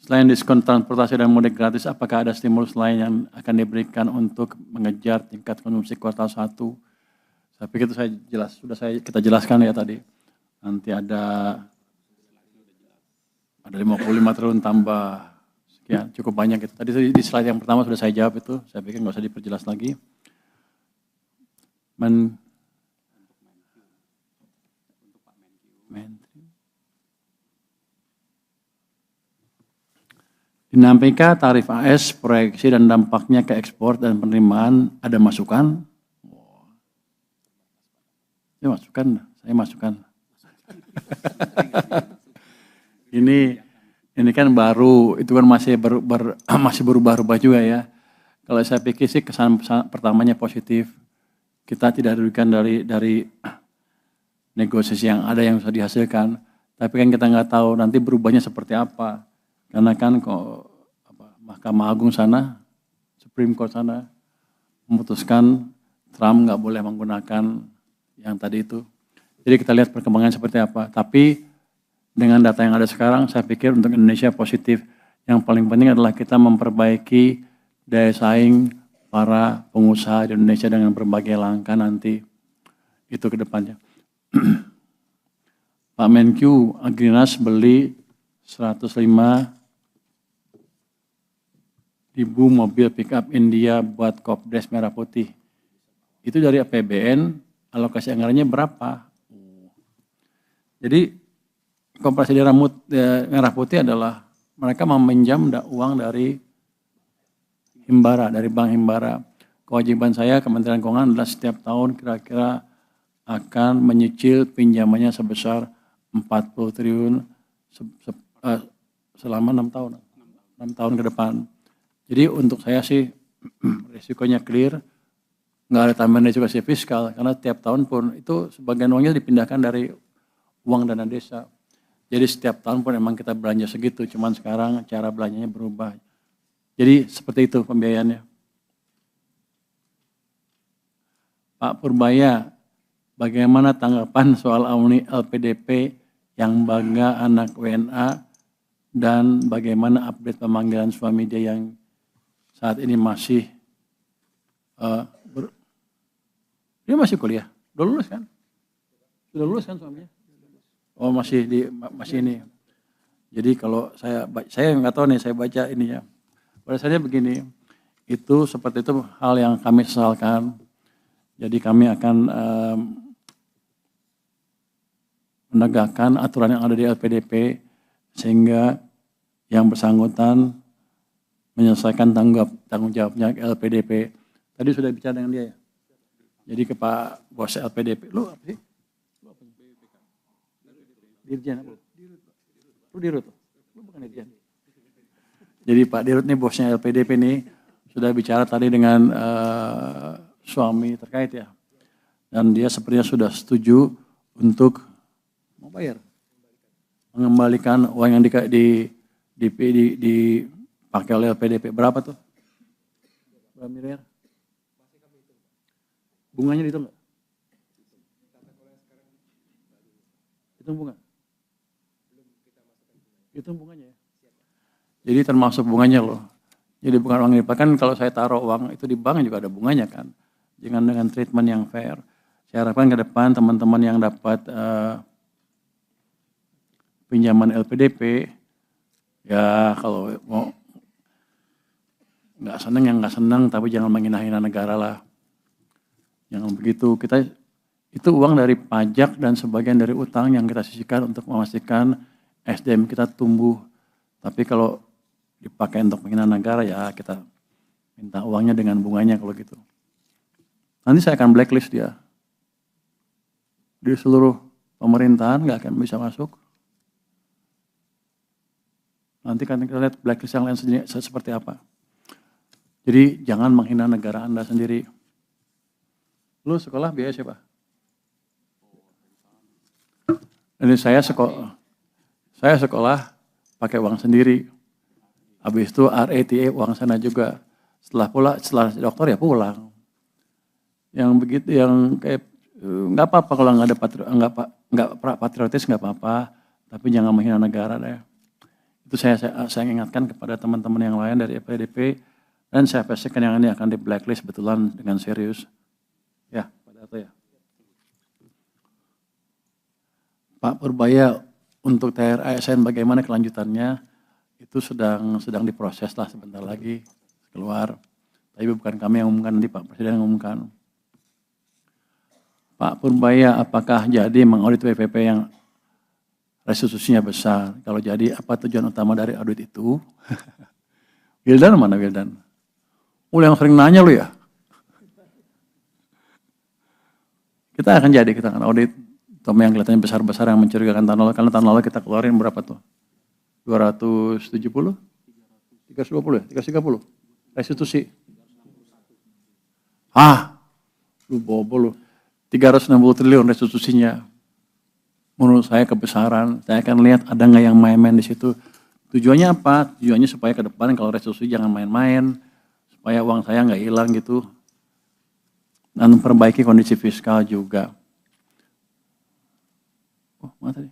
Selain diskon transportasi dan mudik gratis, apakah ada stimulus lain yang akan diberikan untuk mengejar tingkat konsumsi kuartal 1? Saya pikir itu kita jelaskan ya tadi. Nanti ada 55 triliun tambah sekian, cukup banyak itu. Tadi di slide yang pertama sudah saya jawab itu, saya pikir nggak usah diperjelas lagi. Dinamika tarif AS, proyeksi dan dampaknya ke ekspor dan penerimaan, ada masukan? Saya masukkan. Ini kan baru, itu kan masih berubah-ubah juga ya. Kalau saya pikir sih kesan pertamanya positif. Kita tidak dirugikan dari negosiasi yang ada yang bisa dihasilkan. Tapi kan kita nggak tahu nanti berubahnya seperti apa. Karena kan kok Mahkamah Agung sana, Supreme Court sana memutuskan Trump nggak boleh menggunakan yang tadi itu. Jadi kita lihat perkembangan seperti apa. Tapi dengan data yang ada sekarang, saya pikir untuk Indonesia positif. Yang paling penting adalah kita memperbaiki daya saing para pengusaha di Indonesia dengan berbagai langkah nanti itu ke depannya. Pak Menkyu, Agrinas beli 105.000 mobil pickup India buat Kopdes Merah Putih. Itu dari APBN, alokasi anggarannya berapa? Jadi Koperasi Daerah Merah Putih adalah mereka meminjam uang dari Himbara, dari Bank Himbara. Kewajiban saya Kementerian Keuangan adalah setiap tahun kira-kira akan menyicil pinjamannya sebesar 40 triliun selama 6 tahun. 6 tahun ke depan. Jadi untuk saya sih risikonya clear, nggak ada tambahan risiko fiskal karena tiap tahun pun itu sebagian uangnya dipindahkan dari uang dana desa. Jadi setiap tahun pun emang kita belanja segitu, cuman sekarang cara belanjanya berubah. Jadi seperti itu pembiayaannya. Pak Purbaya, bagaimana tanggapan soal alumni LPDP yang bangga anak WNA dan bagaimana update pemanggilan suami dia yang saat ini masih dia masih kuliah, udah lulus kan? Sudah lulus kan suaminya? Oh masih ini. Jadi kalau saya nggak tahu nih, saya baca ini ya. Pada saatnya begini, itu seperti itu hal yang kami sesalkan. Jadi kami akan menegakkan aturan yang ada di LPDP sehingga yang bersangkutan menyelesaikan tanggung jawabnya ke LPDP. Tadi sudah bicara dengan dia ya. Jadi ke Pak Bos LPDP, lu apa sih? Dirjen apa? Lu Dirut? Lu bukan Dirjen. Jadi Pak Dirut nih bosnya LPDP nih sudah bicara tadi dengan suami terkait ya. Dan dia sepertinya sudah setuju untuk mau bayar. Mengembalikan uang yang dipakai oleh LPDP. Berapa tuh? Berapa miliar? Bunganya dihitung nggak? Hitung bunga? Hitung bunganya ya? Jadi termasuk bunganya loh. Jadi bukan uang dipakai, kan kalau saya taruh uang itu di bank juga ada bunganya kan. Jangan dengan treatment yang fair. Saya harapkan ke depan teman-teman yang dapat pinjaman LPDP, ya kalau mau nggak seneng yang nggak seneng, tapi jangan menghina-hina negara lah. Jangan begitu. Itu uang dari pajak dan sebagian dari utang yang kita sisihkan untuk memastikan SDM kita tumbuh. Tapi kalau dipakai untuk menghina negara ya kita minta uangnya dengan bunganya kalau gitu. Nanti saya akan blacklist dia. Di seluruh pemerintahan nggak akan bisa masuk. Nanti kan kita lihat blacklist yang lain seperti apa. Jadi jangan menghina negara Anda sendiri. Lu sekolah biaya siapa? Ini saya sekolah pakai uang sendiri. Habis itu RETA uang sana juga. Setelah dokter ya pulang. Yang begitu yang kayak nggak apa-apa kalau nggak patriotis nggak apa-apa, tapi jangan menghina negara deh. Itu saya ingatkan kepada teman-teman yang lain dari FPDP, dan saya pastikan yang ini akan di blacklist betulan dengan serius. Ya, Pak Darto ya. Pak Purbaya, untuk THR ASN bagaimana kelanjutannya? Itu sedang diproses lah, sebentar lagi keluar. Tapi bukan kami yang umumkan, nanti Pak Presiden yang umumkan. Pak Purbaya, apakah jadi mengaudit WPP yang restitusinya besar? Kalau jadi, apa tujuan utama dari audit itu? Wildan mana Wildan? Yang sering nanya lu ya? Kita akan audit. Terutama yang kelihatannya besar-besar yang mencurigakan tahun lalu. Karena tahun lalu kita keluarin berapa tuh? 270? 320 ya? 330? Restitusi. Lu bobo lu. 360 triliun restitusinya. Menurut saya kebesaran. Saya akan lihat ada nggak yang main-main di situ. Tujuannya apa? Tujuannya supaya ke depan kalau restitusi jangan main-main. Supaya uang saya nggak hilang gitu. Dan memperbaiki kondisi fiskal juga. Oh, mana tadi?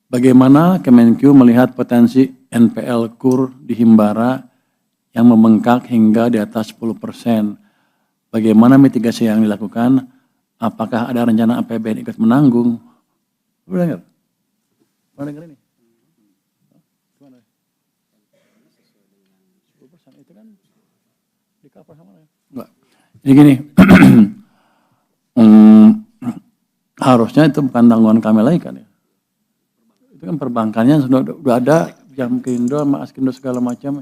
Bagaimana Kemenkyu melihat potensi NPL KUR di Himbara yang membengkak hingga di atas 10%? Bagaimana mitigasi yang dilakukan? Apakah ada rencana APBN ikut menanggung? Udah dengar? Mana dengar ini? Gimana? 10% itu kan di cover sama ya? Enggak. Jadi gini, harusnya itu bukan tanggungan kami lagi kan ya. Itu kan perbankannya sudah ada, Jamkindo sama Askindo segala macam,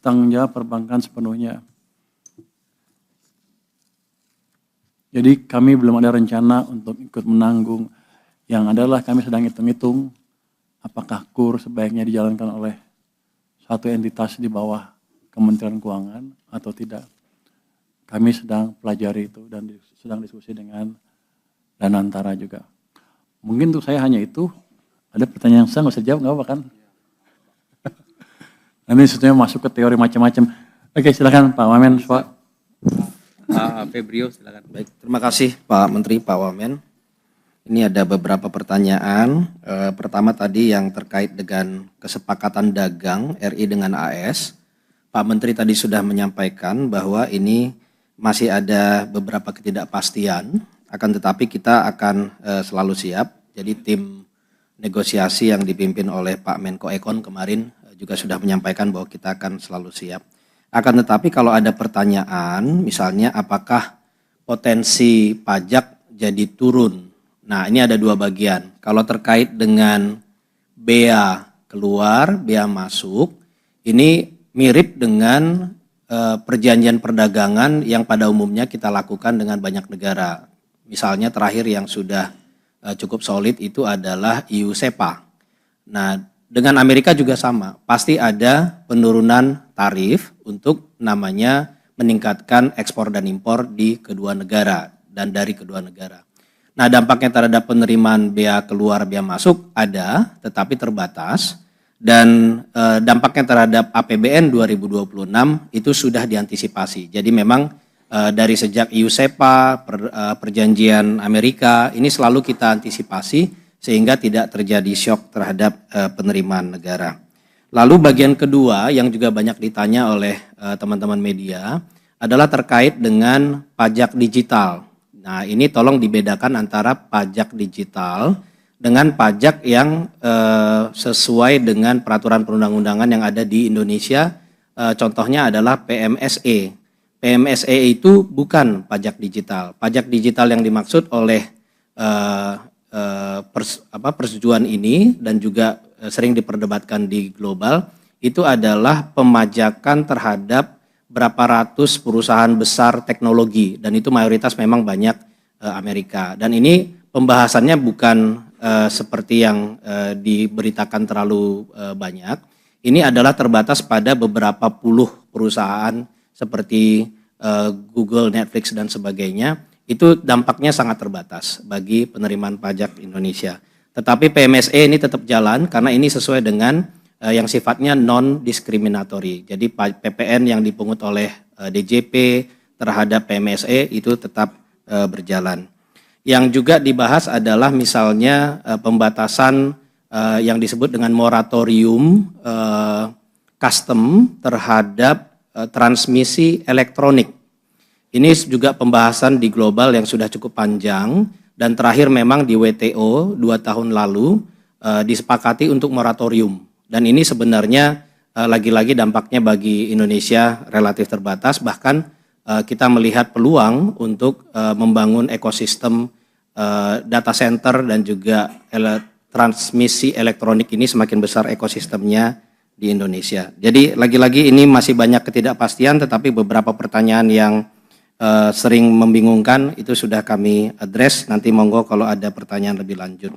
tanggung jawab perbankan sepenuhnya. Jadi kami belum ada rencana untuk ikut menanggung. Yang adalah kami sedang hitung-hitung apakah KUR sebaiknya dijalankan oleh satu entitas di bawah Kementerian Keuangan atau tidak. Kami sedang pelajari itu dan sedang diskusi dengan Danantara juga. Mungkin untuk saya hanya itu. Ada pertanyaan yang saya nggak usah jawab, nggak apa kan? Nanti sebetulnya masuk ke teori macam-macam. Oke, silakan Pak Wamen. Pak Febrio, silakan. Baik, terima kasih Pak Menteri, Pak Wamen. Ini ada beberapa pertanyaan. Pertama tadi yang terkait dengan kesepakatan dagang RI dengan AS. Pak Menteri tadi sudah menyampaikan bahwa ini masih ada beberapa ketidakpastian, akan tetapi kita akan selalu siap. Jadi tim negosiasi yang dipimpin oleh Pak Menko Ekon kemarin juga sudah menyampaikan bahwa kita akan selalu siap. Akan tetapi kalau ada pertanyaan, misalnya apakah potensi pajak jadi turun? Nah, ini ada dua bagian. Kalau terkait dengan bea keluar, bea masuk, ini mirip dengan perjanjian perdagangan yang pada umumnya kita lakukan dengan banyak negara. Misalnya terakhir yang sudah cukup solid itu adalah EU-SEPA. Nah, dengan Amerika juga sama. Pasti ada penurunan tarif untuk namanya meningkatkan ekspor dan impor di kedua negara dan dari kedua negara. Nah, dampaknya terhadap penerimaan bea keluar, bea masuk ada, tetapi terbatas. Dan dampaknya terhadap APBN 2026 itu sudah diantisipasi. Jadi memang dari sejak EU-SEPA, perjanjian Amerika, ini selalu kita antisipasi sehingga tidak terjadi syok terhadap penerimaan negara. Lalu bagian kedua yang juga banyak ditanya oleh teman-teman media adalah terkait dengan pajak digital. Nah, ini tolong dibedakan antara pajak digital dengan pajak yang sesuai dengan peraturan perundang-undangan yang ada di Indonesia. Contohnya adalah PMSE. PMSE itu bukan pajak digital. Pajak digital yang dimaksud oleh persetujuan ini dan juga sering diperdebatkan di global itu adalah pemajakan terhadap berapa ratus perusahaan besar teknologi dan itu mayoritas memang banyak Amerika. Dan ini pembahasannya bukan seperti yang diberitakan terlalu banyak. Ini adalah terbatas pada beberapa puluh perusahaan seperti Google, Netflix, dan sebagainya, itu dampaknya sangat terbatas bagi penerimaan pajak Indonesia. Tetapi PMSE ini tetap jalan karena ini sesuai dengan yang sifatnya non-diskriminatory. Jadi PPN yang dipungut oleh DJP terhadap PMSE itu tetap berjalan. Yang juga dibahas adalah misalnya pembatasan yang disebut dengan moratorium custom terhadap transmisi elektronik. Ini juga pembahasan di global yang sudah cukup panjang dan terakhir memang di WTO 2 tahun lalu disepakati untuk moratorium. Dan ini sebenarnya lagi-lagi dampaknya bagi Indonesia relatif terbatas, bahkan kita melihat peluang untuk membangun ekosistem data center dan juga transmisi elektronik ini semakin besar ekosistemnya di Indonesia. Jadi lagi-lagi ini masih banyak ketidakpastian, tetapi beberapa pertanyaan yang sering membingungkan itu sudah kami address. Nanti monggo kalau ada pertanyaan lebih lanjut.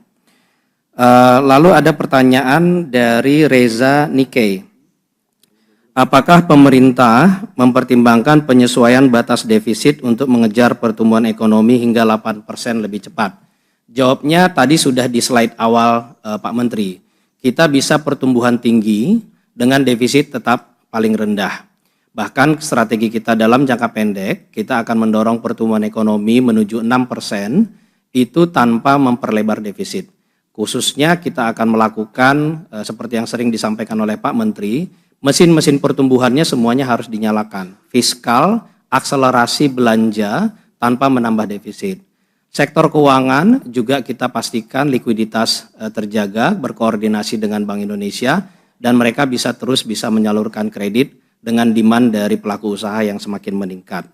Lalu ada pertanyaan dari Reza Nikkei. Apakah pemerintah mempertimbangkan penyesuaian batas defisit untuk mengejar pertumbuhan ekonomi hingga 8% lebih cepat? Jawabnya tadi sudah di slide awal Pak Menteri. Kita bisa pertumbuhan tinggi dengan defisit tetap paling rendah. Bahkan strategi kita dalam jangka pendek, kita akan mendorong pertumbuhan ekonomi menuju 6% itu tanpa memperlebar defisit. Khususnya kita akan melakukan seperti yang sering disampaikan oleh Pak Menteri, mesin-mesin pertumbuhannya semuanya harus dinyalakan. Fiskal, akselerasi belanja tanpa menambah defisit. Sektor keuangan juga kita pastikan likuiditas terjaga, berkoordinasi dengan Bank Indonesia, dan mereka bisa menyalurkan kredit dengan demand dari pelaku usaha yang semakin meningkat.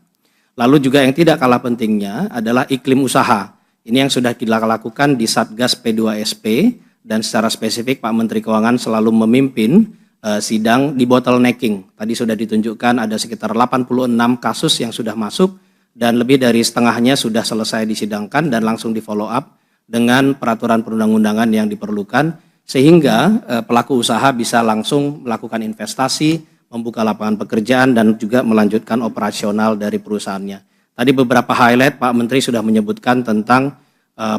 Lalu juga yang tidak kalah pentingnya adalah iklim usaha. Ini yang sudah kita lakukan di Satgas P2SP dan secara spesifik Pak Menteri Keuangan selalu memimpin sidang di bottlenecking. Tadi sudah ditunjukkan ada sekitar 86 kasus yang sudah masuk dan lebih dari setengahnya sudah selesai disidangkan dan langsung di follow up dengan peraturan perundang-undangan yang diperlukan sehingga pelaku usaha bisa langsung melakukan investasi, membuka lapangan pekerjaan dan juga melanjutkan operasional dari perusahaannya. Tadi beberapa highlight Pak Menteri sudah menyebutkan tentang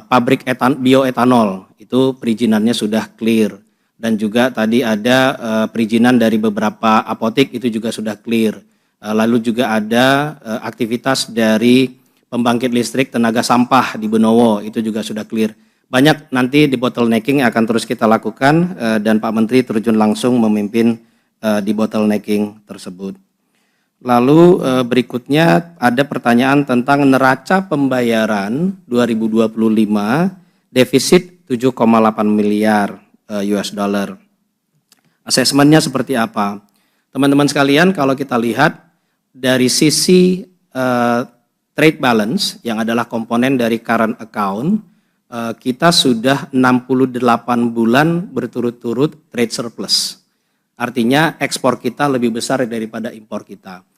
pabrik bioetanol, itu perizinannya sudah clear. Dan juga tadi ada perizinan dari beberapa apotek itu juga sudah clear. Lalu juga ada aktivitas dari pembangkit listrik tenaga sampah di Benowo, itu juga sudah clear. Banyak nanti di bottlenecking akan terus kita lakukan dan Pak Menteri terjun langsung memimpin di bottlenecking tersebut. Lalu berikutnya ada pertanyaan tentang neraca pembayaran 2025 defisit 7,8 miliar US dollar. Asesmennya seperti apa? Teman-teman sekalian, kalau kita lihat dari sisi trade balance yang adalah komponen dari current account, kita sudah 68 bulan berturut-turut trade surplus. Artinya ekspor kita lebih besar daripada impor kita.